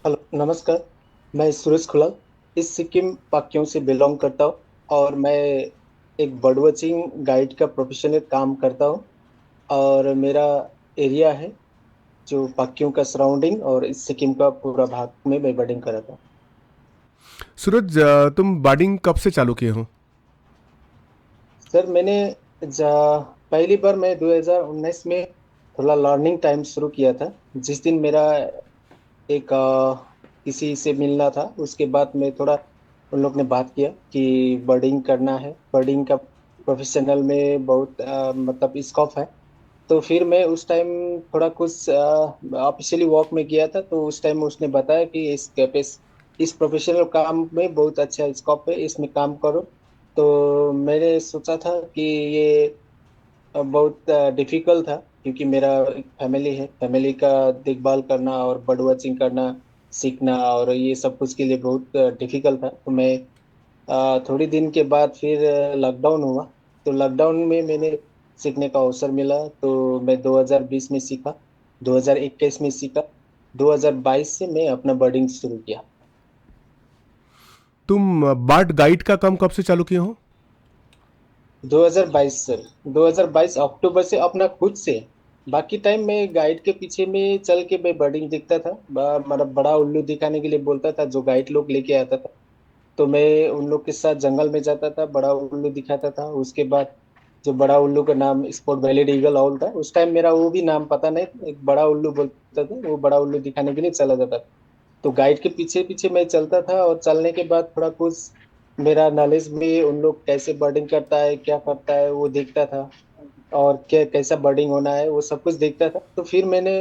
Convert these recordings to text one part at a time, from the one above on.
Hello, नमस्कार। मैं सुरेश खुलाल इस सिक्किम पाक्यों से बिलोंग करता हूँ और मैं एक बर्ड वॉचिंग गाइड का प्रोफेशनल काम करता हूँ। और मेरा एरिया है जो पाक्यों का सराउंडिंग और इस सिक्किम का पूरा भाग में मैं बर्डिंग कराता हूँ। सूरज, तुम बार्डिंग कब से चालू किए हो? सर, मैंने जा पहली बार मैं 2019 में थोड़ा लर्निंग टाइम शुरू किया था। जिस दिन मेरा एक किसी से मिलना था, उसके बाद में थोड़ा उन लोग ने बात किया कि बर्डिंग करना है, बर्डिंग का प्रोफेशनल में बहुत मतलब स्कोप है। तो फिर मैं उस टाइम थोड़ा कुछ ऑफिशियली वर्क में गया था, तो उस टाइम उसने बताया कि इस प्रोफेशनल काम में बहुत अच्छा स्कोप है, इसमें काम करो। तो मैंने सोचा था कि ये बहुत डिफिकल्ट था, क्योंकि मेरा एक फैमिली है, फैमिली का देखभाल करना और बर्ड वॉचिंग करना सीखना और ये सब कुछ के लिए बहुत डिफिकल्ट था। तो मैं थोड़ी दिन के बाद फिर लॉकडाउन हुआ। तो लॉकडाउन में मैंने सीखने का अवसर मिला, तो मैं 2020 में सीखा, 2021 में सीखा, 2022 से मैं अपना बर्डिंग शुरू किया। तुम बार्ड गाइड का काम कब से चालू किए हो? 2022 सर, 2022 अक्टूबर से अपना खुद से। बाकी टाइम मैं गाइड के पीछे में चल के मैं बर्डिंग देखता था, मतलब बड़ा उल्लू दिखाने के लिए बोलता था जो गाइड लोग लेके आता था। तो मैं उन लोग के साथ जंगल में जाता था, बड़ा उल्लू दिखाता था। उसके बाद जो बड़ा उल्लू का नाम स्पॉट वैलिड ईगल आउल था, उस टाइम मेरा वो भी नाम पता नहीं था, एक बड़ा उल्लू बोलता था, वो बड़ा उल्लू दिखाने के लिए चला जाता था। तो गाइड के पीछे पीछे मैं चलता था और चलने के बाद थोड़ा कुछ मेरा नॉलेज भी, उन लोग कैसे बर्डिंग करता है, क्या करता है, वो देखता था। और क्या कैसा बर्डिंग होना है, वो सब कुछ देखता था। तो फिर मैंने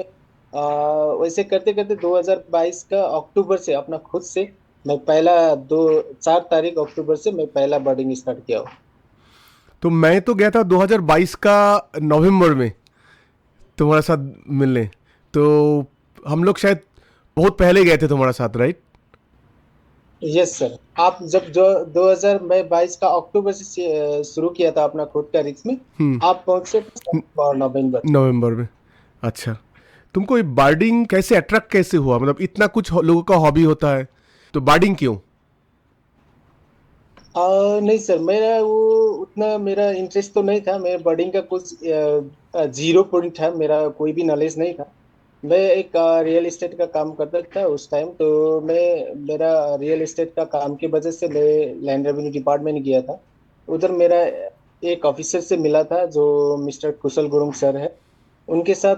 वैसे करते करते 2022 का अक्टूबर से अपना खुद से मैं पहला दो 4 तारीख अक्टूबर से मैं पहला बर्डिंग स्टार्ट किया हूँ। तो मैं तो गया था 2022 का नवंबर में तुम्हारे साथ मिलने। तो हम लोग शायद बहुत पहले गए थे तुम्हारे साथ, राइट? Yes sir. आप जब जो 2022 का अक्टूबर से शुरू किया था अपना खुद का रिक्स में, हम्म। आप पहुंचे थे नवंबर। नवंबर में। अच्छा। तुमको ये बार्डिंग कैसे अट्रैक्ट कैसे हुआ? मतलब इतना कुछ लोगों का हॉबी होता है, तो बार्डिंग क्यों? नहीं सर, मेरा वो उतना मेरा इंटरेस्ट तो नहीं था। मेरा बर्डिंग का कुछ 0 पॉइंट था, मेरा कोई भी नॉलेज नहीं था। मैं एक रियल एस्टेट का काम करता था उस टाइम। तो मैं मेरा रियल एस्टेट का काम की वजह से मैं लैंड रेवेन्यू डिपार्टमेंट गया था। उधर मेरा एक ऑफिसर से मिला था जो मिस्टर कुशल गुरुंग सर है। उनके साथ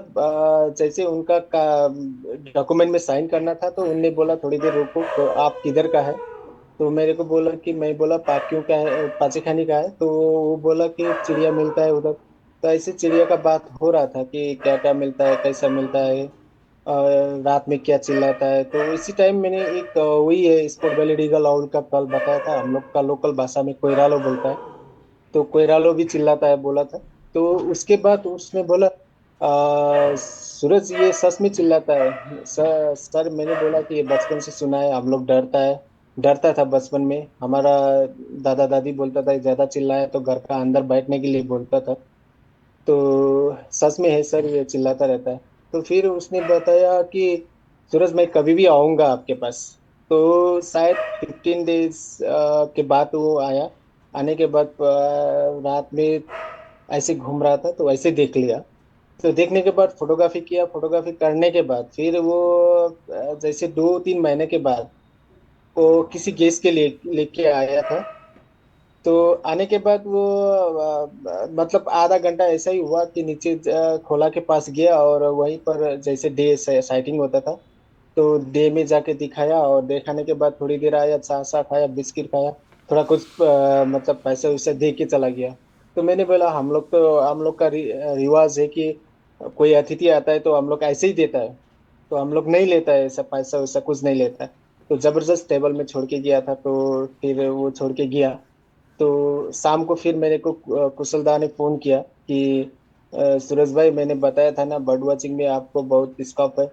जैसे उनका डॉक्यूमेंट में साइन करना था, तो उनने बोला थोड़ी देर रुको, तो आप किधर का है? तो मेरे को बोला कि, मैं बोला पाक्यों का है, पाचेखानी का है। तो वो बोला कि चिड़िया मिलता है उधर। तो ऐसे चिड़िया का बात हो रहा था कि क्या क्या मिलता है, कैसा मिलता है, रात में क्या चिल्लाता है। तो इसी टाइम मैंने एक वही है स्पॉट वैलिड ईगल आउल का कल बताया था, हम लोग का लोकल भाषा में कोयरालो बोलता है। तो कोयरालो भी चिल्लाता है बोला था। तो उसके बाद उसने बोला सूरज ये सच में चिल्लाता है? सर मैंने बोला कि ये बचपन से सुना है, हम लोग डरता था बचपन में। हमारा दादा दादी बोलता था ज्यादा चिल्लाया तो घर का अंदर बैठने के लिए बोलता था। तो सच में है सर, ये चिल्लाता रहता है। तो फिर उसने बताया कि सूरज मैं कभी भी आऊंगा आपके पास। तो शायद 15 डेज के बाद वो आया। आने के बाद रात में ऐसे घूम रहा था, तो ऐसे देख लिया। तो देखने के बाद फोटोग्राफी किया, फोटोग्राफी करने के बाद फिर वो जैसे 2-3 महीने के बाद वो किसी गेस्ट के लिए लेके आया था। तो आने के बाद वो मतलब आधा घंटा ऐसा ही हुआ कि नीचे खोला के पास गया और वहीं पर जैसे डे साइटिंग होता था, तो डे में जाके दिखाया। और दिखाने के बाद थोड़ी देर आया, चाय सा खाया, बिस्किट खाया, थोड़ा कुछ मतलब पैसे वैसे दे के चला गया। तो मैंने बोला हम लोग का रिवाज है कि कोई अतिथि आता है तो हम लोग ऐसे ही देता है, तो हम लोग नहीं लेता है ऐसा, पैसा वैसा कुछ नहीं लेता है। तो जबरदस्त टेबल में छोड़ के गया था, तो फिर वो छोड़ के गया। तो शाम को फिर मेरे को कुशलदा ने फोन किया कि सूरज भाई, मैंने बताया था ना बर्ड वॉचिंग में आपको बहुत स्कोप है,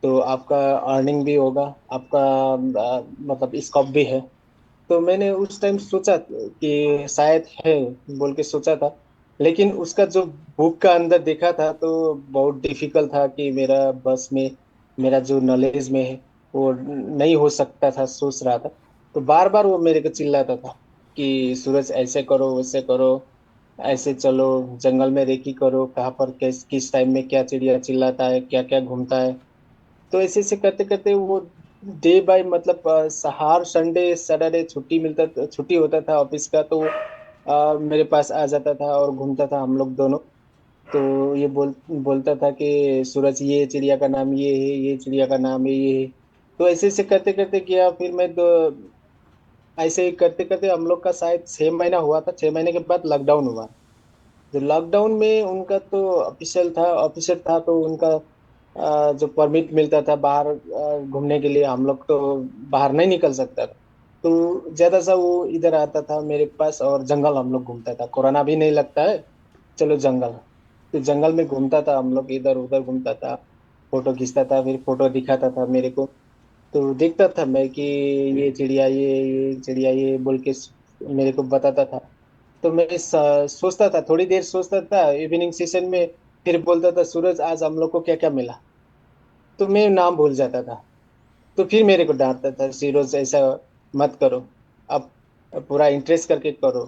तो आपका अर्निंग भी होगा, आपका मतलब स्कोप भी है। तो मैंने उस टाइम सोचा कि शायद है बोल के सोचा था। लेकिन उसका जो बुक का अंदर देखा था तो बहुत डिफिकल्ट था कि मेरा बस में, मेरा जो नॉलेज में है। वो नहीं हो सकता था, सोच रहा था। तो बार बार वो मेरे को चिल्लाता था कि सूरज ऐसे करो, वैसे करो, ऐसे चलो, जंगल में रेकी करो, कहाँ पर किस टाइम में क्या चिड़िया चिल्लाता है, क्या क्या घूमता है। तो ऐसे ऐसे करते करते वो डे बाय, मतलब हर संडे सैटरडे छुट्टी मिलता, छुट्टी होता था ऑफिस का, तो मेरे पास आ जाता था और घूमता था हम लोग दोनों। तो ये बोलता था कि सूरज, ये चिड़िया का नाम ये है, ये चिड़िया का नाम ये है। तो ऐसे ऐसे करते करते किया, फिर मैं तो ऐसे ही करते करते हम लोग का शायद 6 महीना हुआ था। 6 महीने के बाद लॉकडाउन हुआ। जो लॉकडाउन में उनका तो ऑफिशियल था, तो उनका जो परमिट मिलता था बाहर घूमने के लिए, हम लोग तो बाहर नहीं निकल सकता था। तो ज्यादा सा वो इधर आता था मेरे पास, और जंगल हम लोग घूमता था, कोरोना भी नहीं लगता है, चलो जंगल। तो जंगल में घूमता था हम लोग, इधर उधर घूमता था, फोटो खींचता था, फिर फोटो दिखाता था मेरे को। तो देखता था मैं कि ये चिड़िया ये चिड़िया ये बोल के मेरे को बताता था। तो मैं सोचता था, थोड़ी देर सोचता था इवनिंग सेशन में, फिर बोलता था सूरज आज हम लोग को क्या क्या मिला। तो मैं नाम भूल जाता था। तो फिर मेरे को डांटता था, सूरज ऐसा मत करो, अब पूरा इंटरेस्ट करके करो,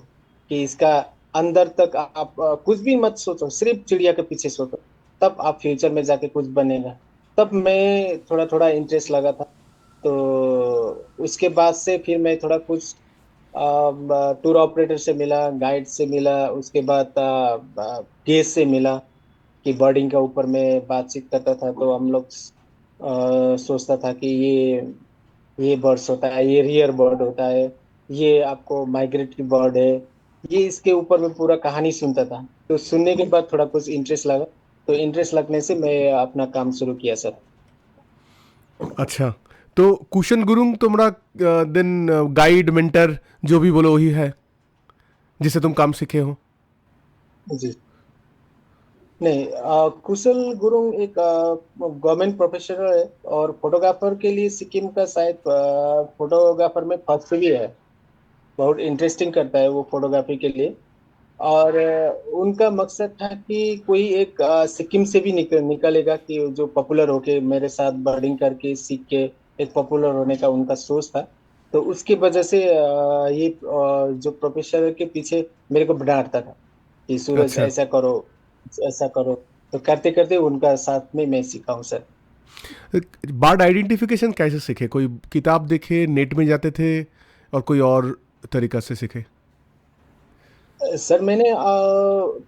कि इसका अंदर तक आप कुछ भी मत सोचो, सिर्फ चिड़िया के पीछे सोचो, तब आप फ्यूचर में जाके कुछ बनेगा। तब मैं थोड़ा थोड़ा इंटरेस्ट लगा था। तो उसके बाद से फिर मैं थोड़ा कुछ टूर ऑपरेटर से मिला, गाइड से मिला, उसके बाद गेस्ट से मिला, कि बर्डिंग के ऊपर में बातचीत करता था। तो हम लोग सोचता था कि ये बर्ड्स होता है, ये रियर बर्ड होता है, ये आपको माइग्रेटरी बर्ड है, ये इसके ऊपर में पूरा कहानी सुनता था। तो सुनने के बाद थोड़ा कुछ इंटरेस्ट लगा। तो इंटरेस्ट लगने से मैं अपना काम शुरू किया सर। अच्छा, तो कुशन गुरुंग तुम्हारा देन गाइड मेंटर जो भी बोलो वही है जिससे तुम काम सीखे हो? जी नहीं, कुशल गुरुंग एक गवर्नमेंट प्रोफेसर है, और फोटोग्राफर के लिए सिक्किम का शायद फोटोग्राफर में फर्स्ट भी है। बहुत इंटरेस्टिंग करता है वो फोटोग्राफी के लिए। और उनका मकसद था कि कोई एक सिक्किम से भी निकलेगा, कि जो पॉपुलर होके मेरे साथ बर्डिंग करके सीख के एक पॉपुलर होने का उनका सोच था। तो उसकी वजह से ये जो प्रोफेसर के पीछे मेरे को डांटता था कि सूरज अच्छा, ऐसा करो, ऐसा करो। तो करते करते उनका साथ में मैं सीखा हूँ सर। बर्ड आइडेंटिफिकेशन कैसे सीखे? कोई किताब देखे, नेट में जाते थे, और कोई और तरीका से सीखे? सर मैंने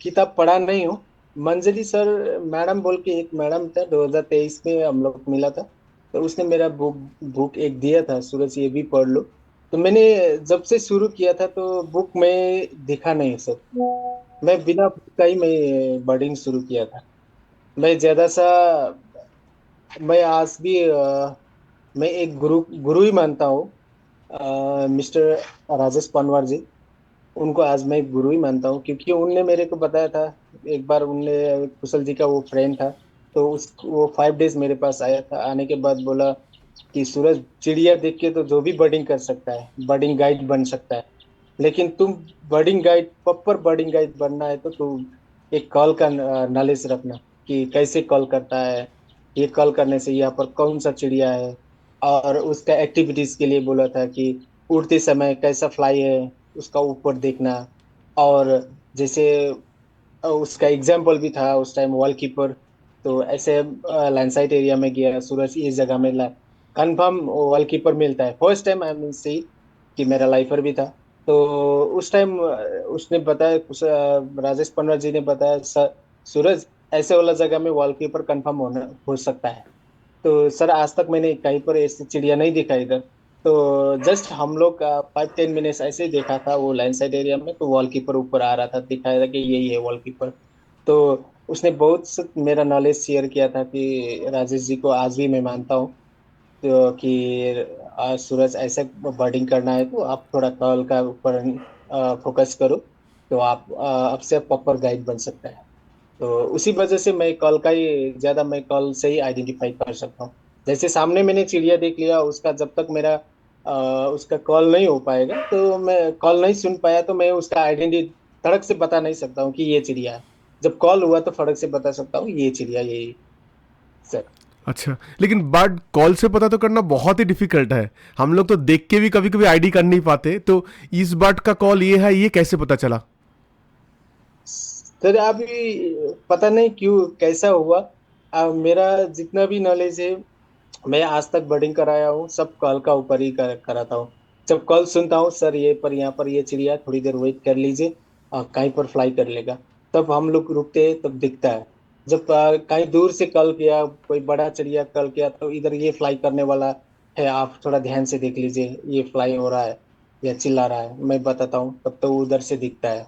किताब पढ़ा नहीं हूँ। मंजरी सर मैडम बोल के एक मैडम था, 2023 में हम लोग मिला था। तो उसने मेरा बुक बुक एक दिया था, सूरज ये भी पढ़ लो। तो मैंने जब से शुरू किया था तो बुक में दिखा नहीं सर। मैं बिना बुक का ही मैं बर्डिंग शुरू किया था। मैं ज्यादा सा, मैं आज भी मैं एक गुरु गुरु ही मानता हूँ, मिस्टर राजेश पनवार जी। उनको आज मैं गुरु ही मानता हूँ, क्योंकि उनने मेरे को बताया था। एक बार उनने, कुशल जी का वो फ्रेंड था, तो उस वो 5 डेज मेरे पास आया था। आने के बाद बोला कि सूरज, चिड़िया देख के तो जो भी बर्डिंग कर सकता है, बर्डिंग गाइड बन सकता है, लेकिन तुम बर्डिंग गाइड, प्रॉपर बर्डिंग गाइड बनना है तो तुम एक कॉल का नॉलेज रखना, कि कैसे कॉल करता है, ये कॉल करने से यहाँ पर कौन सा चिड़िया है। और उसका एक्टिविटीज के लिए बोला था कि उड़ते समय कैसा फ्लाई है, उसका ऊपर देखना। और जैसे उसका एग्जाम्पल भी था उस टाइम, वॉल कीपर। तो ऐसे लैंडसाइट एरिया में गया सूरज, इस जगह में कंफर्म वॉल कीपर मिलता है, फर्स्ट टाइम आई मीन सी, कि मेरा लाइफर भी था। तो उस टाइम उसने बताया, राजेश पंडवा जी ने बताया, सूरज ऐसे वाला जगह में वॉल कीपर कंफर्म होना हो सकता है। तो सर आज तक मैंने कहीं पर ऐसी चिड़िया नहीं देखा इधर। तो जस्ट हम लोग 5-10 मिनट्स ऐसे ही देखा था वो लाइन साइड एरिया में, तो वॉल कीपर ऊपर आ रहा था, दिखाया था कि यही है वॉल कीपर। तो उसने मेरा नॉलेज शेयर किया था, कि राजेश जी को आज भी मैं मानता हूँ। तो कि सूरज ऐसे बर्डिंग करना है तो आप थोड़ा कॉल का ऊपर फोकस करो, तो आप आपसे प्रॉपर गाइड बन सकता है। तो उसी वजह से मैं कॉल का ही ज्यादा, मैं कॉल से ही आइडेंटिफाई कर सकता हूँ। जैसे सामने मैंने चिड़िया देख लिया, उसका जब तक मेरा उसका कॉल नहीं हो पाएगा, तो मैं कॉल नहीं सुन पाया, तो मैं उसका आइडेंटिटी फड़क से बता नहीं सकता हूँ कि ये चिड़िया है। जब कॉल हुआ तो फड़क से बता सकता हूँ ये चिड़िया, ये सर। अच्छा, लेकिन बर्ड कॉल से पता तो करना बहुत ही डिफिकल्ट है। हम लोग तो देख के भी कभी कभी आईडी कर नहीं पाते, तो इस बर्ड का कॉल ये है, ये कैसे पता चला? सर अभी पता नहीं क्यों कैसा हुआ। मेरा जितना भी नॉलेज है, मैं आज तक बर्डिंग कराया हूँ सब कॉल का ऊपर ही कराता हूँ। जब कॉल सुनता हूँ, सर ये पर यहाँ पर ये चिड़िया थोड़ी देर वेट कर लीजिए, कहीं पर फ्लाई कर लेगा, तब हम लोग रुकते हैं तब दिखता है। जब कहीं दूर से कॉल किया, कोई बड़ा चिड़िया कॉल किया, तो इधर ये फ्लाई करने वाला है, आप थोड़ा ध्यान से देख लीजिए, ये फ्लाई हो रहा है या चिल्ला रहा है, मैं बताता हूँ, तब तो उधर से दिखता है।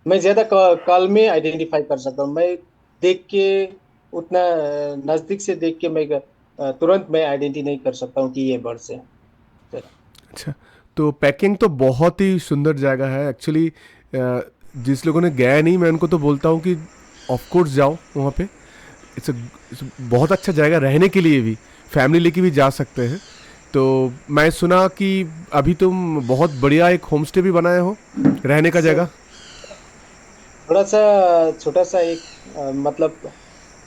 मैं ज्यादा कॉल में आइडेंटिफाई कर सकता हूँ। मैं देख के उतना नजदीक से देख के मैं तुरंत मैं आइडेंटिटी नहीं कर सकता हूँ कि ये बर्ड्स है। अच्छा, तो पैकिंग तो बहुत ही सुंदर जगह है एक्चुअली। जिस लोगों ने गया नहीं, मैं उनको तो बोलता हूँ कि ऑफ कोर्स जाओ वहाँ पे। इट्स बहुत अच्छा जगह रहने के लिए भी, फैमिली लेके भी जा सकते हैं। तो मैं सुना कि अभी तुम बहुत बढ़िया एक होम स्टे भी बनाए हो, रहने का सर जगह। थोड़ा सा छोटा सा एक मतलब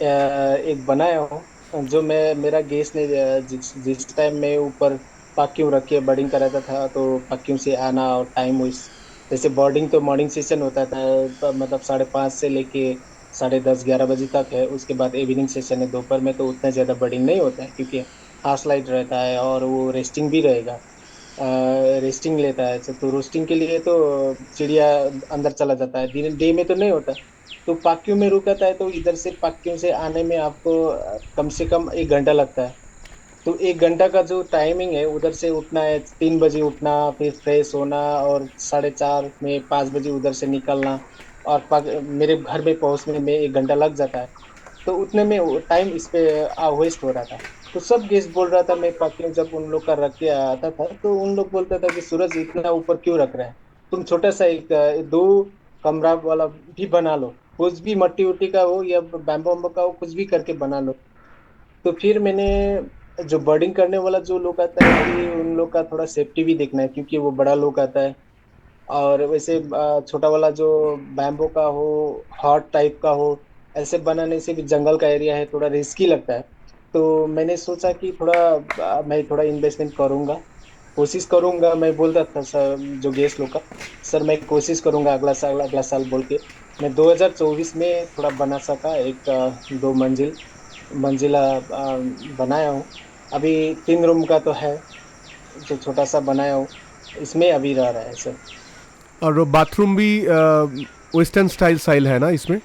एक बनाया हूँ, जो मैं मेरा गेस्ट ने जिस जिस टाइम मैं ऊपर पाक्यों रख के बोर्डिंग कराता था, तो पाक्यों से आना और टाइम वेस्ट, जैसे बोर्डिंग तो मॉर्निंग सेशन होता था, मतलब 5:30 से लेके 10:30-11 बजे तक है। उसके बाद इवनिंग सेशन है दोपहर में, तो उतना ज़्यादा बोर्डिंग नहीं होता है क्योंकि हाउस लाइट रहता है और वो रेस्टिंग भी रहेगा, रेस्टिंग लेता है। तो रोस्टिंग के लिए तो चिड़िया अंदर चला जाता है, दिन डे में तो नहीं होता। तो पाक्यों में रुकाता है, तो इधर से पाक्यों से आने में आपको कम से कम 1 घंटा लगता है। तो 1 घंटा का जो टाइमिंग है, उधर से उठना है 3 बजे उठना, फिर फ्रेश होना, और 4:30 में 5 बजे उधर से निकलना, और मेरे घर में पहुंचने में 1 घंटा लग जाता है। तो उतने में टाइम इस पे वेस्ट हो रहा था। तो सब गेस्ट बोल रहा था, मैं पार्किंग जब उन लोग का रख के आता था, तो उन लोग बोलता था कि सूरज इतना ऊपर क्यों रख रहा है, तुम छोटा सा एक 2 कमरा वाला भी बना लो, कुछ भी मट्टी उट्टी का हो या बैम्बो वम्बो का हो, कुछ भी करके बना लो। तो फिर मैंने, जो बर्डिंग करने वाला जो लोग आता है, कि उन लोग का थोड़ा सेफ्टी भी देखना है क्योंकि वो बड़ा लोग आता है। और वैसे छोटा वाला जो बैम्बो का हो, हॉट टाइप का हो, ऐसे बनाने से भी जंगल का एरिया है, थोड़ा रिस्की लगता है। तो मैंने सोचा कि थोड़ा मैं थोड़ा इन्वेस्टमेंट करूंगा, कोशिश करूंगा। मैं बोल रहा था सर, जो गेस्ट लोग का, सर मैं कोशिश करूंगा अगला साल बोल के, मैं 2024 में थोड़ा बना सका एक 2 मंजिला बनाया हूँ। अभी 3 रूम का तो है, जो छोटा सा बनाया हूँ, इसमें अभी रह रहा है सर। और बाथरूम भी वेस्टर्न स्टाइल है ना इसमें?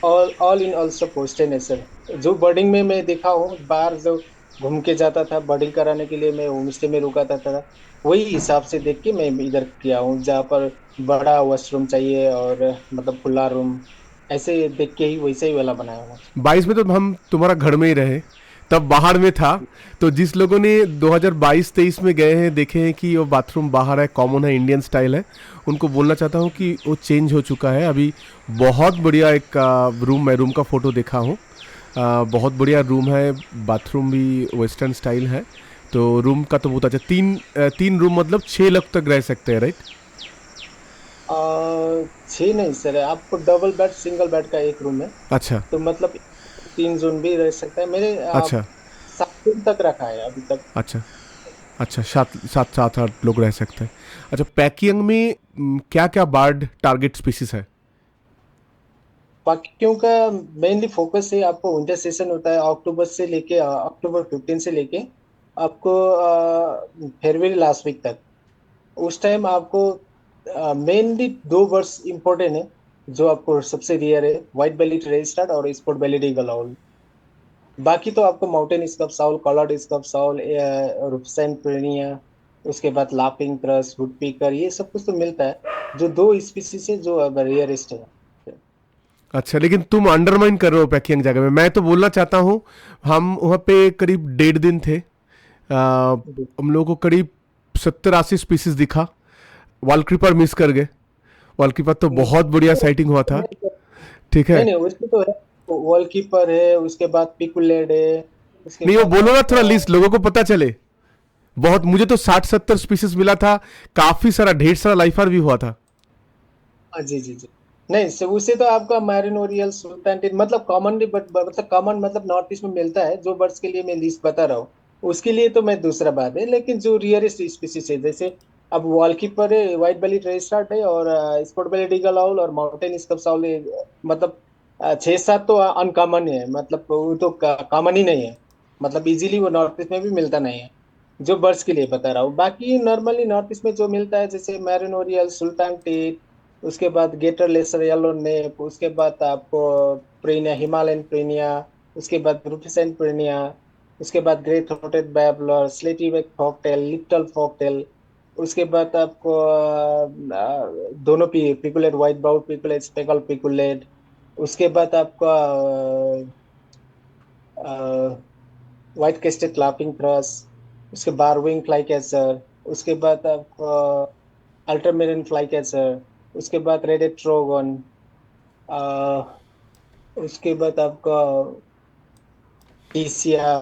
ऑल इन ऑल सब क्वेश्चन है सर। जो बर्डिंग में मैं देखा हूँ, बाहर जो घूम के जाता था बर्डिंग कराने के लिए, मैं होम स्टे में रुका था, वही हिसाब से देख के मैं इधर किया हूँ, जहाँ पर बड़ा वॉशरूम चाहिए और मतलब खुला रूम, ऐसे देख के ही वैसे ही वाला बनाया हूँ। 22 में तो हम तुम्हारा घर में ही रहे, तब बाहर में था। तो जिस लोगों ने 2022-23 में गए हैं, देखे हैं कि वो बाथरूम बाहर है, कॉमन है, इंडियन स्टाइल है, उनको बोलना चाहता हूँ कि वो चेंज हो चुका है अभी। बहुत बढ़िया एक रूम, मैं रूम का फ़ोटो देखा हूँ। बहुत बढ़िया रूम है, बाथरूम भी वेस्टर्न स्टाइल है। तो रूम का तो बहुत अच्छा, 3 रूम मतलब 6 लोग तक रह सकते हैं, राइट? 6 नहीं सर, आपको डबल बेड सिंगल बेड का एक रूम है। अच्छा। तो मतलब 3 जोन भी रह सकता है। मेरे अच्छा। 7 दिन तक रखा है अभी तक। अच्छा। अच्छा, सात सात सात आठ लोग रह सकते हैं। अच्छा, पैकिंग में क्या क्या बर्ड टारगेट स्पीसीज है? पक्षियों का मेनली फोकस है, आपको विंटर सेशन होता है अक्टूबर से लेके अक्टूबर 15 से लेके आपको फरवरी लास्ट वीक तक। उस टाइम आपको मेनली 2 बर्ड्स इंपॉर्टेंट है, जो आपको सबसे रियर है, व्हाइट बेलीड रेजिस्ट्रार्ड और स्पॉट बेलीड ईगल आउल। बाकी तो आपको माउंटेन स्कप साउल, कॉलर्ड स्कप साउल, रुपसन प्रेनिया, उसके बाद लाफिंग थ्रश, वुडपीकर, ये सब कुछ तो मिलता है। जो 2 स्पीसीज है जो अब रेयरेस्ट है। अच्छा, लेकिन तुम अंडरमाइन कर रहे हो पैकिंग जगह में। मैं तो बोलना चाहता हूँ, हम वहाँ पे करीब 1.5 दिन थे। हम लोगों को करीब 70-80 स्पीसीज दिखा। वॉल क्रीपर मिस कर गए। वॉल क्रीपर तो बहुत बढ़िया साइटिंग हुआ था। ठीक नहीं है। नहीं, उसमें तो है, वॉल कीपर है, उसके बाद पिकुलेड है, उसके नहीं, वो बाद बोलो ना थोड़ा आपका। लिस्ट, लोगों को पता चले। बहुत, मुझे तो 60-70 स्पीसीज मिला था। काफी सारा, ढेर सारा लाइफर भी हुआ था। जी जी जी। नहीं से उसे तो आपका मैरिन ओरियल सुल्तान टिन मतलब कॉमनली, बट मतलब कॉमन मतलब नॉर्थ ईस्ट में मिलता है, जो बर्ड्स के लिए मैं लिस्ट बता रहा हूँ उसके लिए तो मैं दूसरा बात है। लेकिन जो रियरेस्ट स्पीसीज है, जैसे अब वॉल कीपर है, व्हाइट बेली रेजिस्ट्रार्ट है, और स्पॉट बेली डीगल आउल और माउंटेन स्कप्स आउल है। मतलब 6-7 तो अनकॉमन है, मतलब वो तो कॉमन ही नहीं है, मतलब इजीली वो नॉर्थ ईस्ट में भी मिलता नहीं है। जो बर्ड्स के लिए बता रहा हूँ, बाकी नॉर्मली नॉर्थ ईस्ट में जो मिलता है जैसे मैरिन ओरियल, सुल्तान टिन, उसके बाद गेटर लेसर येलो नेप, उसके बाद आपको प्रेनिया, हिमालयन प्रेनिया, उसके बाद रूफिसेंट प्रेनिया, उसके बाद ग्रे थ्रोटेड बैबलर, स्लेटी बैक फॉकटेल, लिटिल फॉकटेल, उसके बाद आपको दोनों पिकुलेट, व्हाइट ब्राउन पिकुलेट, स्पेकल पिकुलेट, उसके बाद आपका व्हाइट केस्टेड लाफिंग थ्रस, उसके बारविंग फ्लाई कैचर, उसके बाद आपको अल्टरमेरिन फ्लाई कैचर, उसके बाद रेडेड ट्रोगन, उसके बाद आपका टीसिया,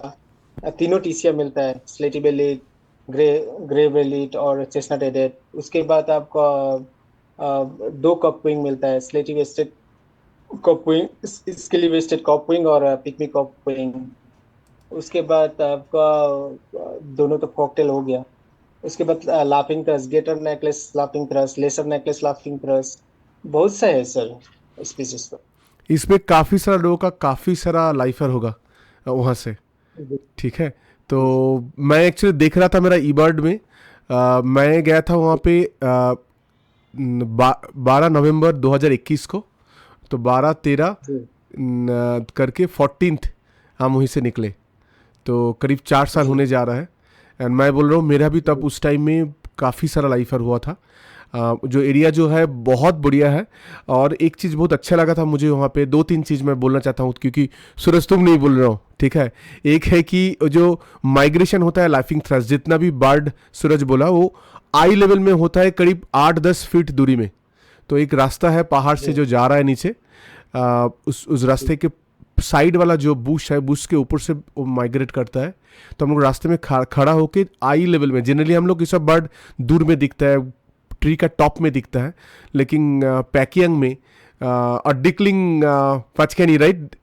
तीनों टीसिया मिलता है, स्लेटी बेलीड, ग्रे ग्रे बेलीड और चेस्टनट हेडेड। उसके बाद आपका दो कपविंग मिलता है, स्लेटी वेस्टेड कपविंग, स्किली वेस्टेड कपविंग और पिकमी कपविंग। उसके बाद आपका दोनों तो कॉकटेल हो गया। उसके बाद laughing thrush, greater necklace laughing thrush, lesser necklace laughing thrush, बहुत सा है सर स्पीसीज तो। इसमें काफ़ी सारा लोगों का काफ़ी सारा लाइफर होगा वहाँ से। जी, ठीक है। तो मैं एक्चुअली देख रहा था मेरा ई बर्ड में, मैं गया था वहाँ पे 12 नवंबर 2021 को। तो 12 13 जी, करके 14th हम वहीं से निकले। तो करीब 4 साल जी, होने जा रहा है। एंड मैं बोल रहा हूँ मेरा भी तब जी, उस टाइम में काफ़ी सारा लाइफर हुआ था। जो एरिया जो है बहुत बढ़िया है। और एक चीज़ बहुत अच्छा लगा था मुझे वहाँ पे, दो तीन चीज़ मैं बोलना चाहता हूँ क्योंकि सूरज तुम नहीं बोल रहा हो, ठीक है। एक है कि जो माइग्रेशन होता है लाइफिंग थ्रस्ट, जितना भी बर्ड सूरज बोला वो आई लेवल में होता है करीब 8-10 फीट दूरी में। तो एक रास्ता है पहाड़ से जी, जो जा रहा है नीचे, उस रास्ते के साइड वाला जो बुश है, बुश के ऊपर से वो माइग्रेट करता है। तो हम लोग रास्ते में खड़ा होके आई लेवल में, जनरली हम लोग ये सब बर्ड दूर में दिखता है, ट्री का टॉप में दिखता है। लेकिन पैकियंग में और डिकलिंग पचकैनी, राइट,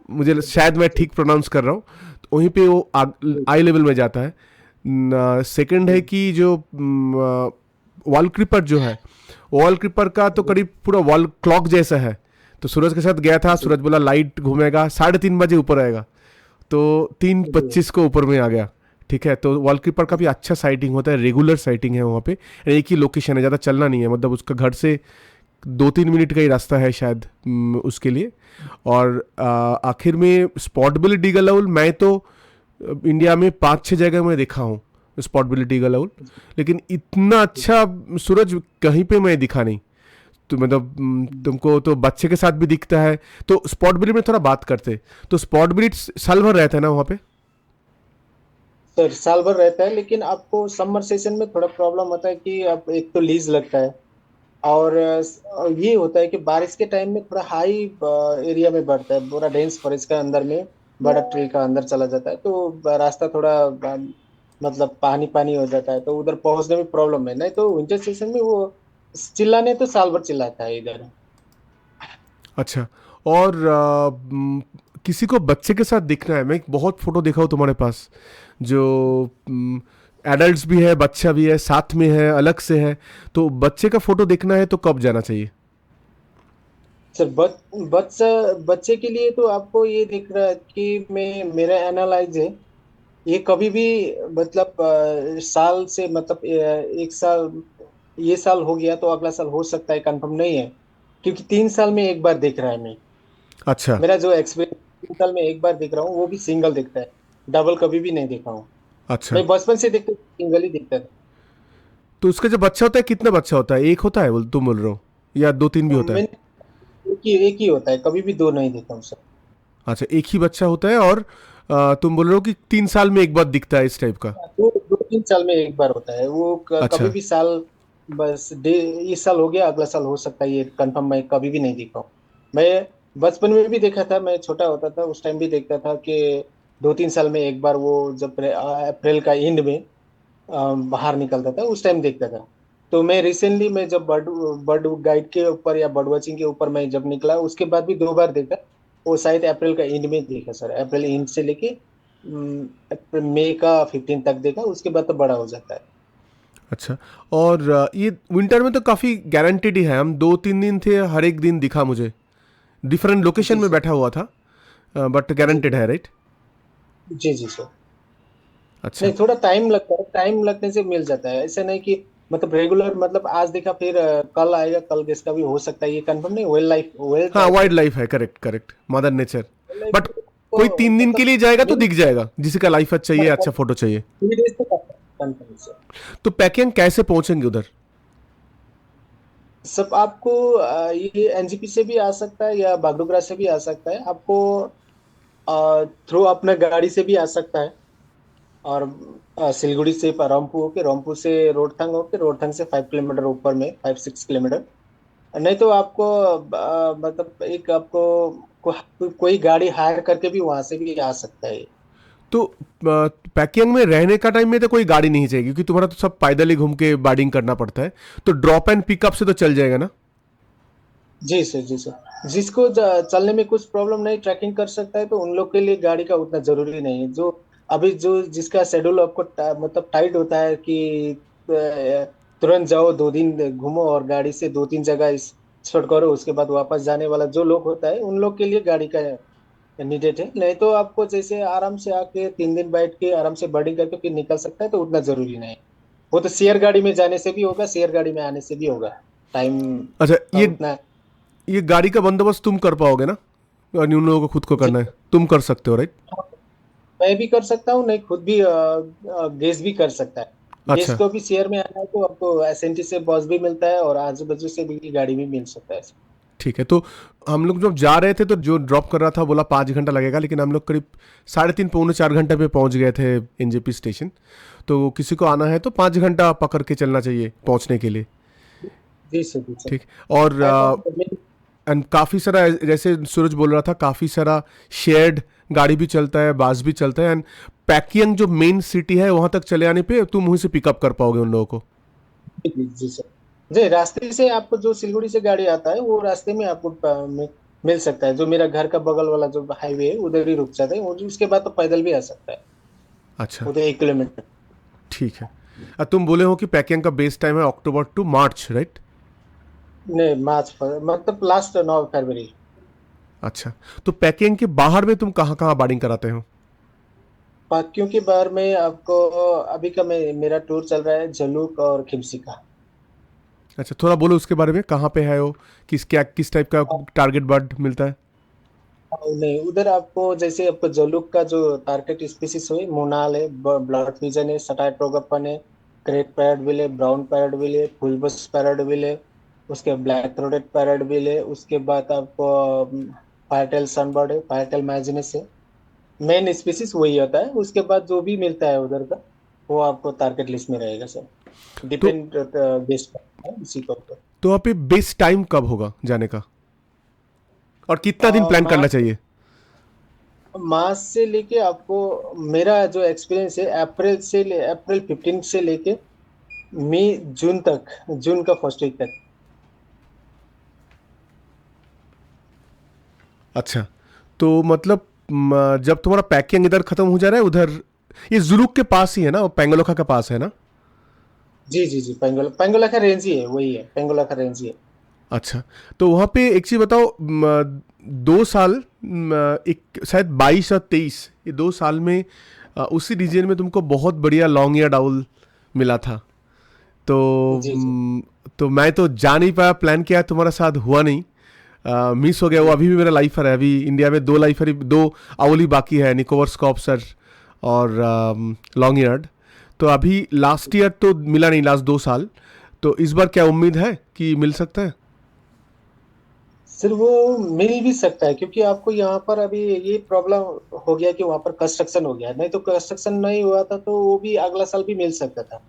मुझे शायद मैं जी, ठीक प्रोनाउंस कर रहा हूँ, तो वहीं पे वो जी, आई लेवल में जाता है। सेकंड है जी, कि जो वॉल क्रीपर जो है, वॉल क्रीपर का तो करीब पूरा वॉल क्लॉक जैसा है। तो सूरज के साथ गया था, जी, सूरज बोला लाइट घूमेगा 3:30 बजे ऊपर आएगा। तो तीन जी, पच्चीस को ऊपर में आ गया। ठीक है। तो वॉल क्रीपर का भी अच्छा साइटिंग होता है, रेगुलर साइटिंग है वहाँ पे। एक ही लोकेशन है, ज़्यादा चलना नहीं है, मतलब उसका घर से 2-3 मिनट का ही रास्ता है शायद उसके लिए। और आखिर में स्पॉट बिल डीगल आउल, मैं तो इंडिया में 5-6 जगह मैं देखा हूँ स्पॉट बिल डीगल आउल, लेकिन इतना अच्छा सूरज कहीं पे मैं दिखा नहीं। तो मतलब तुमको तो बच्चे के साथ भी दिखता है। तो स्पॉट ब्रीड में थोड़ा बात करते, तो स्पॉट ब्रीड साल भर रहता है ना वहाँ पे? सर साल भर रहता है, लेकिन आपको समर सेशन में थोड़ा प्रॉब्लम होता है कि अब एक तो लीज लगता है, और ये होता है कि बारिश के टाइम में थोड़ा हाई एरिया में बढ़ता है, पूरा डेंस फॉरेस्ट का अंदर में, बड़ा ट्री का अंदर चला जाता है, तो रास्ता थोड़ा मतलब पानी पानी हो जाता है, तो उधर पहुंचने में प्रॉब्लम है। नहीं तो विंटर सेशन में वो चिल्लाने तो साल भर चिल्लाता है इधर। अच्छा। और किसी को बच्चे के साथ दिखना है, मैं बहुत फोटो देखा हूँ तुम्हारे पास, जो एडल्ट्स भी है, बच्चा भी है, साथ में है, अलग से है। तो बच्चे का फोटो देखना है तो कब जाना चाहिए? सर बच्चा बच्चे के लिए तो आपको ये दिख रहा है कि मैं मेरा एनालाइज है, ये कभी भी मतलब साल से मतलब एक साल, ये साल हो गया तो अगला साल हो सकता है, कंफर्म नहीं है, क्योंकि 3 साल में एक बार दिख रहा है। मैं अच्छा। मेरा जो एक्सपीरियंस, 3 साल में एक बार दिख रहा हूँ, वो भी सिंगल दिखता है, डबल कभी भी नहीं देखा हूँ। अच्छा। मैं बचपन से देखता सिंगल ही दिखता था। तो उसका जो बच्चा होता है कितना बच्चा होता है, एक होता है तुम बोल रहे हो, या दो तीन भी होता है? मैंने एक ही होता है, कभी भी दो नहीं देखा हूँ सर। अच्छा, एक ही बच्चा होता है। और तुम बोल रहे हो कि 3 साल में एक बार दिखता है इस टाइप का? 2-3 साल में एक बार होता है वो, कभी अच्छा। भी साल, बस इस साल हो गया, अगला साल हो सकता है, ये कंफर्म मैं कभी भी नहीं देखा हूँ। मैं बचपन में भी देखा था, मैं छोटा होता था उस टाइम भी देखता था कि 2-3 साल में एक बार वो जब अप्रैल का एंड में बाहर निकलता था, उस टाइम देखता था। तो मैं रिसेंटली मैं जब बर्ड बर्ड गाइड के ऊपर या बर्ड वॉचिंग के ऊपर मैं जब निकला, उसके बाद भी 2 बार देखा। वो शायद अप्रैल का एंड में देखा सर, अप्रैल एंड से लेके अप्रैल मई का 15 तक देखा, उसके बाद तो बड़ा हो जाता है। अच्छा। और ये विंटर में तो काफ़ी गारंटेड ही है, हम 2-3 दिन थे, हर एक दिन दिखा मुझे, डिफरेंट लोकेशन जी में सर। बैठा हुआ था, बट जी गारंटेड जी। है, राइट? जी जी सर। अच्छा। नहीं, थोड़ा टाइम लगता है, टाइम लगने से मिल जाता है, ऐसे नहीं कि मतलब रेगुलर, मतलब आज देखा फिर कल आएगा, कल किसका भी हो सकता है, ये कंफर्म नहीं। वेल लाइफ, वेल हाँ, टाइप है। वाइल्ड लाइफ है, correct correct, mother nature. Well life but को कोई 3 दिन के मतलब लिए जाएगा तो मिल दिख जाएगा, जिसका का लाइफ अच्छा चाहिए, अच्छा फोटो चाहिए। 3 डेज तक आता है कंफर्म से। तो पैकिंग कैसे पहुंचेंगे उधर? सब आपको ये एनजीपी से भी आ सकता है या बागडोगरा से भी आ सकता है आपको, थ्रू अपना गाड़ी से भी आ सकता है। और सिलगुड़ी से रामपुर होके, रामपुर से रोहतांग होके, रोहतांग से 5 किलोमीटर ऊपर में, 5-6 किलोमीटर। नहीं तो आपको मतलब एक आपको कोई गाड़ी हायर करके भी वहां से भी आ सकता है। तो पैकिंग में रहने का टाइम में तो कोई गाड़ी नहीं चाहिए, क्योंकि तुम्हारा तो सब पैदल ही घूम के बाइडिंग करना पड़ता है। तो ड्रॉप एंड पिकअप से तो चल जाएगा ना? जी सर, जी सर। जिसको चलने में कुछ प्रॉब्लम नहीं, ट्रैकिंग कर सकता है, तो उन लोग के लिए गाड़ी का उतना जरूरी नहीं है। जो अभी जो जिसका शेड्यूल आपको मतलब टाइट होता है कि तुरंत जाओ, 2 दिन घूमो और गाड़ी से 2-3 जगह इस शॉर्ट करो, उसके बाद वापस जाने वाला जो लोग होता है, उन लोग के लिए गाड़ी का नीडेड है। नहीं तो आपको जैसे आराम से आके 3 दिन बैठ के आराम से बर्डिंग करके फिर निकल सकता है, तो उतना जरूरी नहीं। वो तो शेयर गाड़ी में जाने से भी होगा, शेयर गाड़ी में आने से भी होगा। टाइम अच्छा, का उतना। ये गाड़ी का बंदोबस्त तुम कर पाओगे ना? और उन लोगों को खुद को जी, करना है, तुम कर सकते हो, राइट? मैं भी कर सकता हूँ, नहीं खुद भी गेस भी कर सकता है। गेस अच्छा। को भी शेयर में आना है तो आपको एसएनटी से बस भी मिलता है और आजू बाजू से भी गाड़ी भी मिल सकता है। ठीक है। तो हम लोग जब जा रहे थे तो जो ड्रॉप कर रहा था बोला 5 घंटा लगेगा, लेकिन हम लोग करीब 3.5 पौने 4 घंटे पे पहुंच गए थे एनजेपी स्टेशन। तो किसी को आना है तो 5 घंटा पकड़ के चलना चाहिए पहुंचने के लिए। जी सर, जी सर। ठीक। और मैं तो एंड काफ़ी सारा, जैसे सूरज बोल रहा था, काफ़ी सारा शेयर्ड गाड़ी भी चलता है, बस भी चलता है। एंड पैकिंग जो मेन सिटी है वहां तक चले आने पे तुम वहीं से पिकअप कर पाओगे उन लोगों को। जी जी सर। जी, रास्ते से आपको जो सिलगुड़ी से गाड़ी आता है, वो रास्ते में आपको मिल सकता है। जो मेरा घर का बगल वाला जो हाईवे है, उधर ही रुक जाता है वो, उसके बाद तो पैदल भी आ सकता है। अच्छा। उधर 1 किलोमीटर। ठीक है। तुम बोले हो कि पैकिंग का बेस टाइम है अक्टूबर टू मार्च, राइट? नहीं, मार्च मतलब लास्ट 9 फरवरी। अच्छा। तो पैकिंग के बाहर में तुम कहाँ कहाँ बाइंग कराते हो? बाकियों के बारे में आपको अभी का मेरा टूर चल रहा है जलूक और खिमसी का। अच्छा, थोड़ा बोलो उसके बारे में, कहाँ पे है वो, किस टाइप का टारगेट बर्ड मिलता है? नहीं, उधर आपको जैसे आपको जलुक का जो टारगेट स्पीसीज हुई, मोनाल है, ब्लड पिजन है, सटाइट ट्रोगोपन है, ग्रेट पैरट बिल है, ब्राउन पैरट बिल है, फुलबस पैरट बिल है, उसके ब्लैक थ्रोटेड पैरट बिल है, उसके बाद आपको फायरटेल सनबर्ड है, फायरटेल मैजिनस है। मेन स्पीसीज वही होता है, उसके बाद जो भी मिलता है उधर का, वो आपको टारगेट लिस्ट में रहेगा सर। तो डिपेंड बेस्ड करता है उसी के ऊपर। तो वहाँ पे बेस टाइम कब होगा जाने का, और कितना दिन प्लान करना मार्च चाहिए? मार्च से लेके आपको, मेरा जो एक्सपीरियंस है, अप्रैल 15 से लेके मई जून तक, जून का फर्स्ट वीक तक। अच्छा। तो मतलब जब तुम्हारा पैकिंग इधर खत्म हो जा रहा है उधर, ये जुरुक के पास ही है ना, वो पेंगलोखा के पास है ना? जी जी जी, पेंगोला का रेंज ही है, वही है, पेंगोला का रेंज ही है। अच्छा। तो वहाँ पे एक चीज़ बताओ, 2 साल, एक शायद 22 और 23, ये 2 साल में उसी रीजन में तुमको बहुत बढ़िया लॉन्ग ईयर डाउल मिला था। तो जी जी तो मैं तो जा नहीं पाया, प्लान किया तुम्हारा साथ, हुआ नहीं, मिस हो गया वो। जी। अभी भी मेरा लाइफर है, अभी इंडिया में 2 लाइफर, 2 अवली बाकी है, निकोबर स्कॉप्सर और लॉन्ग ईयर्ड। तो अभी लास्ट ईयर तो मिला नहीं, लास्ट 2 साल। तो इस बार क्या उम्मीद है कि मिल सकता है? सिर्फ वो मिल भी सकता है, क्योंकि आपको यहाँ पर अभी ये प्रॉब्लम हो गया कि वहाँ पर कंस्ट्रक्शन हो गया है। नहीं तो कंस्ट्रक्शन नहीं हुआ था तो वो भी अगला साल भी मिल सकता था।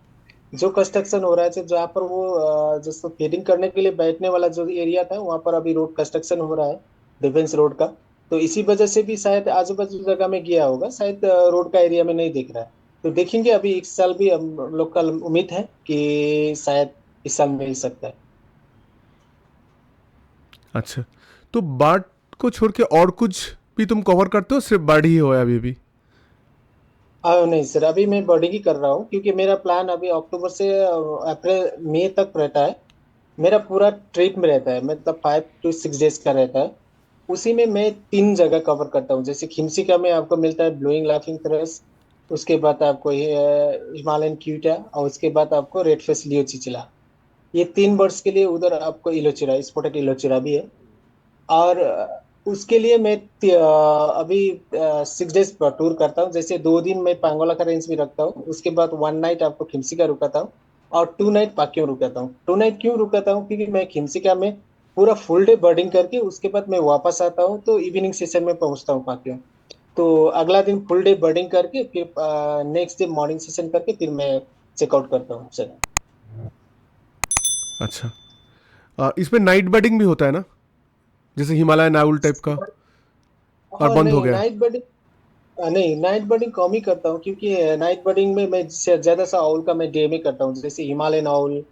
जो कंस्ट्रक्शन हो रहा है, जहाँ पर वो जिसको फीडिंग करने के लिए बैठने वाला जो एरिया था, वहां पर अभी रोड कंस्ट्रक्शन हो रहा है, डिफेंस रोड का। तो इसी वजह से भी शायद आजू बाजू जगह में गया होगा, शायद रोड का एरिया में नहीं दिख रहा है। तो देखेंगे, अभी इस साल भी हम लोग का उम्मीद है कि शायद इस साल मिल सकता है। अच्छा, तो बाढ़ को छोड़ के और कुछ भी तुम कवर करते हो, सिर्फ बाढ़ ही हो अभी भी? नहीं सर, अभी मैं बॉडी ही कर रहा हूँ, क्योंकि मेरा प्लान अभी अक्टूबर से अप्रैल मई तक रहता है। मेरा पूरा ट्रिप में रहता है, मतलब 5 to 6 डेज का रहता है। उसी में मैं 3 जगह कवर करता हूँ। जैसे खिमसिका में आपको मिलता है ब्लोइंग लाफिंग थ्रस, उसके बाद आपको ये हिमालयन क्यूटा, और उसके बाद आपको रेड फेस लियो चिचिला। ये 3 वर्ष के लिए उधर आपको इलोचिरा, स्पॉटेड इलोचिरा भी है। और उसके लिए मैं अभी 6 डेज पर टूर करता हूँ। जैसे 2 दिन मैं पांगोला का रेंज में रखता हूँ, उसके बाद 1 नाइट आपको खिमसिका रुकाता हूँ, और 2 नाइट पाक्यों रुकाता हूँ। 2 नाइट क्यों रुकाता हूँ? क्योंकि मैं खिमसिका में पूरा फुल डे बर्डिंग करके उसके बाद मैं वापस आता हूँ, तो इवनिंग सेशन में पहुंचता हूँ पाक्यों। तो अगला दिन फुल डे बर्डिंग करके फिर नेक्स्ट डे मॉर्निंग सेशन करके फिर मैं चेकआउट करता हूँ सर। अच्छा, इसमें नाइट बर्डिंग भी होता है ना, जैसे हिमालय नाउल टाइप का, और हाँ बंद हो नहीं, गया? नाइट बर्डिंग नहीं, नाइट बर्डिंग कम ही करता हूँ, क्योंकि नाइट बर्डिंग में मैं ज्यादा सा आउल का मैं डे में करता हूँ। जैसे Himalayan owl,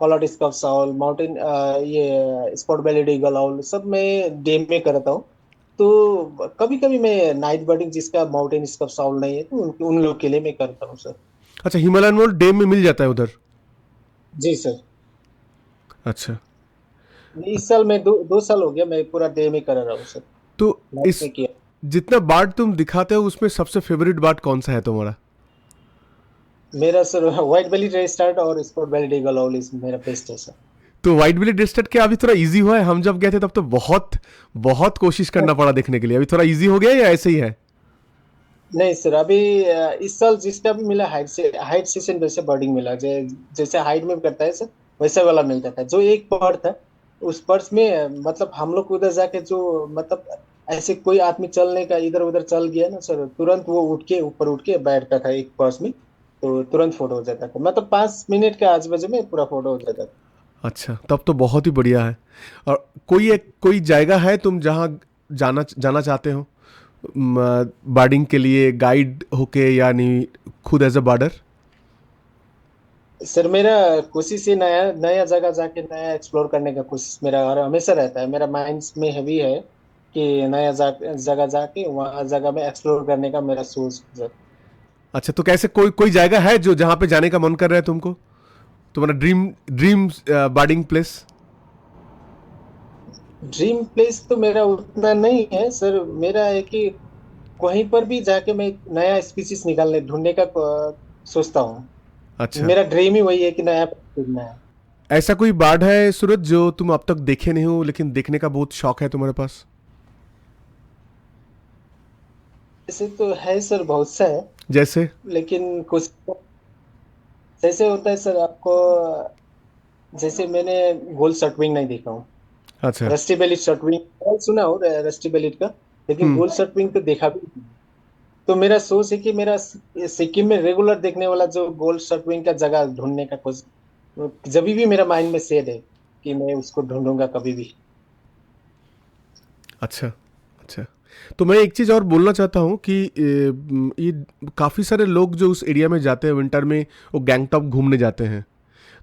collar scops owl, mountain ये स्पॉट बेलेड ईगल आउल, सब मैं डे में करता हूँ। तो कभी कभी मैं नाइट बर्डिंग, जिसका माउंटेन स्कप्स आउल नहीं है, तो उन लोग के लिए मैं करता हूँ सर। अच्छा, हिमालयन वॉल डे में मिल जाता है उधर? जी सर। अच्छा। इस साल मैं 2 साल हो गया, मैं पूरा डे में कर रहा हूँ सर। तो नाइट इस में किया। जितना बार्ड तुम दिखाते हो उसमें सबसे फेवरेट बार्ड कौन सा है तुम्हारा? मेरा सर व्हाइट बेली रे स्टार्ट और स्पॉट बेली ईगल आउल इस मेरा बेस्ट है सर। तो वाइट बिली डेस्टेड क्या अभी थोड़ा इजी हुआ है? हम जब गए थे तब तो बहुत बहुत कोशिश करना पड़ा देखने के लिए, अभी थोड़ा इजी हो गया या ऐसे ही है? नहीं सर, अभी इस साल जिसका भी मिला हाइट से, हाइट सेशन वैसे बर्डिंग मिला। जैसे हाइट में करता है सर, वैसा वाला मिलता था। जो एक पर्थ था, उस पर्थ में मतलब हम लोग उधर जाके जो मतलब ऐसे कोई आदमी चलने का इधर उधर चल गया ना सर, तुरंत वो उठ के ऊपर उठ के बैठता था एक पर्थ में। तो तुरंत फोटो हो जाता था, मतलब 5 मिनट के आजू बाजू में पूरा फोटो हो जाता था। अच्छा, तब तो बहुत ही बढ़िया है। और कोई जगह है तुम जहाँ जाना जाना चाहते हो बार्डिंग के लिए, गाइड होके, यानी खुद एज अ बार्डर? सर मेरा कोशिश ये नया नया जगह जाके नया एक्सप्लोर करने का कोशिश मेरा और हमेशा रहता है। मेरा माइंड में हैवी है कि नया जगह जाके वहाँ जगह में एक्सप्लोर करने का मेरा सोच है। अच्छा, तो कैसे कोई कोई जगह है जो जहाँ पे जाने का मन कर रहा है तुमको, तुम्हारा dream dream birding place? Dream place तो मेरा उतना नहीं है सर। मेरा है कि कहीं पर भी जाके मैं एक नया स्पीसीज निकालने ढूंढने का सोचता हूँ। अच्छा, मेरा ड्रीम ही वही है कि नया ढूंढना है। ऐसा कोई बार्ड है सूरज जो तुम अब तक देखे नहीं हो लेकिन देखने का बहुत शौक है तुम्हारे पास? ऐसे तो है सर, बहुत सा है। जैसे? लेकिन कुछ जैसे होता है सर आपको, जैसे मैंने गोल शर्टविंग नहीं देखा हूँ। अच्छा। रस्टी बेलिट शर्टविंग सुना हो, रस्टी बेलिट का, लेकिन हम्म। गोल शर्टविंग तो देखा भी नहीं। तो मेरा सोच है कि मेरा सिक्किम में रेगुलर देखने वाला जो गोल शर्टविंग का जगह ढूंढने का कोशिश, जब भी मेरा माइंड में सेट है कि मैं उसको ढूंढूंगा कभी भी। अच्छा। अच्छा, तो मैं एक चीज़ और बोलना चाहता हूँ कि ये काफ़ी सारे लोग जो उस एरिया में जाते हैं विंटर में, वो गैंगटॉक घूमने जाते हैं,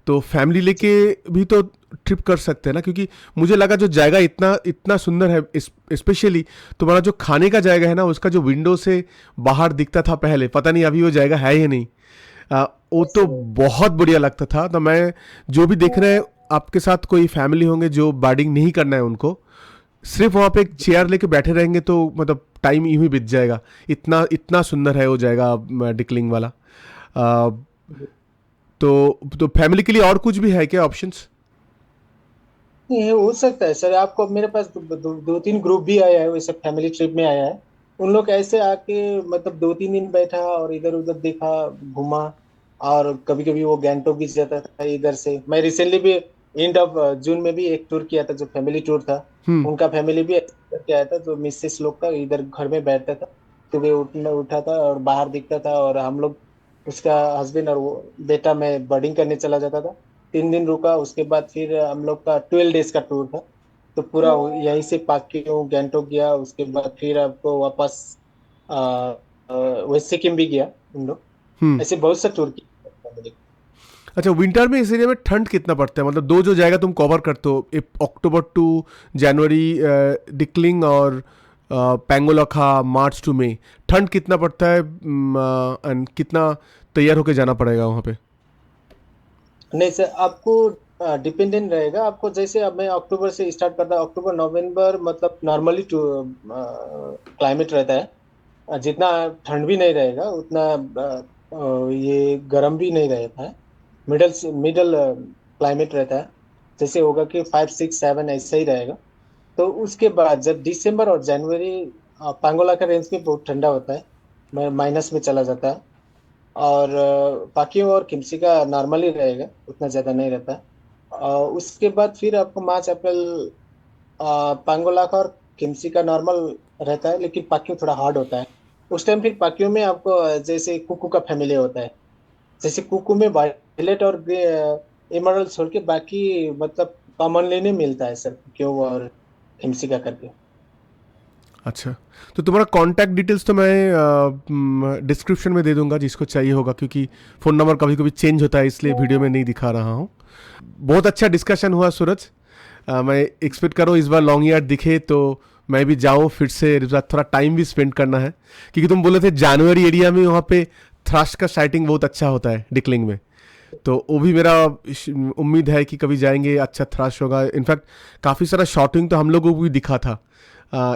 तो फैमिली लेके भी तो ट्रिप कर सकते हैं ना, क्योंकि मुझे लगा जो जगह इतना इतना सुंदर है, स्पेशली तुम्हारा जो खाने का जगह है ना, उसका जो विंडो से बाहर दिखता था पहले, पता नहीं अभी वो जगह है या नहीं। वो तो बहुत बढ़िया लगता था। तो मैं जो भी देख रहे हैं, आपके साथ कोई फैमिली होंगे जो बार्डिंग नहीं करना है उनको, सिर्फ वहाँ पे एक चेयर लेके बैठे रहेंगे तो मतलब टाइम यूं ही बीत जाएगा। इतना इतना सुंदर है वो जगह डिकलिंग वाला। आ, तो फैमिली के लिए और कुछ भी है क्या ऑप्शंस? ये हो सकता है सर। आपको मेरे पास 2-3 ग्रुप भी आया है, वैसे फैमिली ट्रिप में आया है। उन लोग ऐसे आके मतलब 2-3 दिन बैठा और इधर उधर देखा, घूमा। और कभी कभी वो गैंगटोक भी जाता था इधर से। मैं रिसेंटली भी एंड ऑफ जून में भी एक टूर किया था, जो फैमिली टूर था। हम्म। उनका फैमिली भी ऐसे करके आया था, जो मिसेस लोग का इधर घर में बैठता था। सुबह उठना उठा था और बाहर दिखता था, और हम लोग, उसका हस्बैंड और वो बेटा, मैं बर्डिंग करने चला जाता था। 3 दिन रुका, उसके बाद फिर हम लोग का 12 डेज का टूर था। तो पूरा यहीं से पाक्योंग गैंगटोक गया, उसके बाद फिर आपको वापस आ, आ, वही सिक्किम भी गया हम लोग। हम्म। ऐसे बहुत सा टूर किया family। अच्छा, विंटर में इस एरिया में ठंड कितना पड़ता है? मतलब दो जो जगह तुम कवर करते हो, अक्टूबर टू जनवरी, डिक्लिंग, और पेंगोलखा मार्च टू मई, ठंड कितना पड़ता है? एंड कितना तैयार होके जाना पड़ेगा वहाँ पे? नहीं सर, आपको डिपेंडेंट रहेगा। आपको जैसे अब मैं अक्टूबर से स्टार्ट करता हूँ, अक्टूबर नवंबर मतलब नॉर्मली टू क्लाइमेट रहता है। जितना ठंड भी नहीं रहेगा उतना ये गर्म भी नहीं रहता है। मिडल से मिडल क्लाइमेट रहता है। जैसे होगा कि 5 6 7 ऐसा ही रहेगा। तो उसके बाद जब दिसंबर और जनवरी, पांगोला का रेंज में बहुत ठंडा होता है, माइनस में चला जाता है। और पाकियों और किमसी का नॉर्मल ही रहेगा, उतना ज़्यादा नहीं रहता। उसके बाद फिर आपको मार्च अप्रैल, पांगोला का और किमसी का नॉर्मल रहता है, लेकिन पाकियों थोड़ा हार्ड होता है। उस टाइम फिर पाकियों में आपको जैसे कुकू का फैमिली होता है। जैसे कुकू में वायलेट और इमरल्ड छोड़ के बाकी मतलब कॉमनली नहीं मिलता है सर, क्यों और किमसी का करके। अच्छा, तो तुम्हारा कांटेक्ट डिटेल्स तो मैं डिस्क्रिप्शन में दे दूंगा जिसको चाहिए होगा, क्योंकि फ़ोन नंबर कभी कभी चेंज होता है इसलिए वीडियो में नहीं दिखा रहा हूँ। बहुत अच्छा डिस्कशन हुआ सूरज। मैं एक्सपेक्ट करूँ इस बार लॉन्ग यार्ड दिखे तो मैं भी जाऊँ फिर से, इस बार थोड़ा टाइम भी स्पेंड करना है, क्योंकि तुम बोले थे जनवरी एरिया में वहाँ पे थ्रश का साइटिंग बहुत अच्छा होता है डिकलिंग में। तो वो भी मेरा उम्मीद है कि कभी जाएंगे, अच्छा थ्रश होगा। इनफैक्ट काफ़ी सारा शॉटिंग तो हम लोगों को भी दिखा था।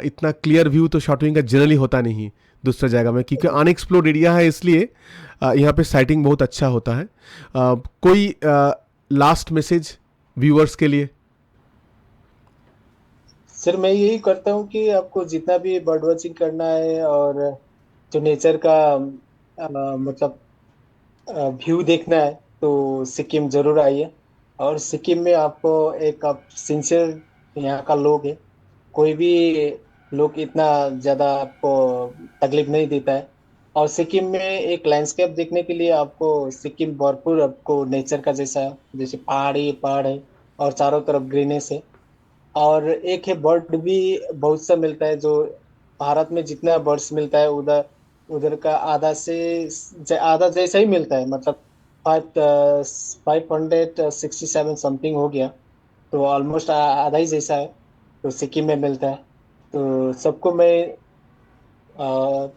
इतना क्लियर व्यू तो शॉटिंग का जनरली होता नहीं दूसरा जगह में, क्योंकि अनएक्सप्लोर्ड एरिया है, इसलिए यहाँ पे साइटिंग बहुत अच्छा होता है। कोई लास्ट मैसेज व्यूअर्स के लिए? सर मैं यही करता हूँ कि आपको जितना भी बर्ड वॉचिंग करना है और जो नेचर का मतलब व्यू देखना है, तो सिक्किम जरूर आइए। और सिक्किम में आपको एक आप सिंसियर यहाँ का लोग है, कोई भी लोग इतना ज़्यादा आपको तकलीफ नहीं देता है। और सिक्किम में एक लैंडस्केप देखने के लिए आपको सिक्किम भरपूर आपको नेचर का जैसा, जैसे पहाड़ ही पहाड़ है और चारों तरफ ग्रीनेस है। और एक है बर्ड भी बहुत सा मिलता है, जो भारत में जितना बर्ड्स मिलता है उधर उधर का आधा से आधा जैसा ही मिलता है। मतलब 567 समथिंग हो गया, तो ऑलमोस्ट आधा ही जैसा है, तो सिक्किम में मिलता है। तो सबको मैं अ,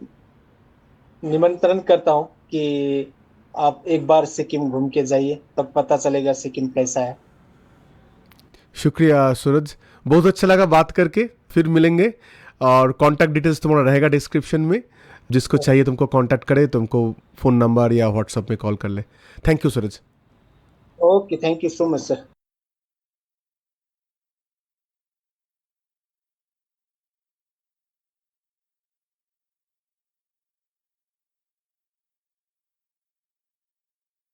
निमंत्रण करता हूँ कि आप एक बार सिक्किम घूम के जाइए, तब पता चलेगा सिक्किम कैसा है। शुक्रिया सूरज, बहुत अच्छा लगा बात करके। फिर मिलेंगे, और कांटेक्ट डिटेल्स तुम्हारा रहेगा डिस्क्रिप्शन में। जिसको चाहिए तुमको कांटेक्ट करे, तुमको फ़ोन नंबर या व्हाट्सएप में कॉल कर ले। Thank you Suraj. Okay, thank you so much sir.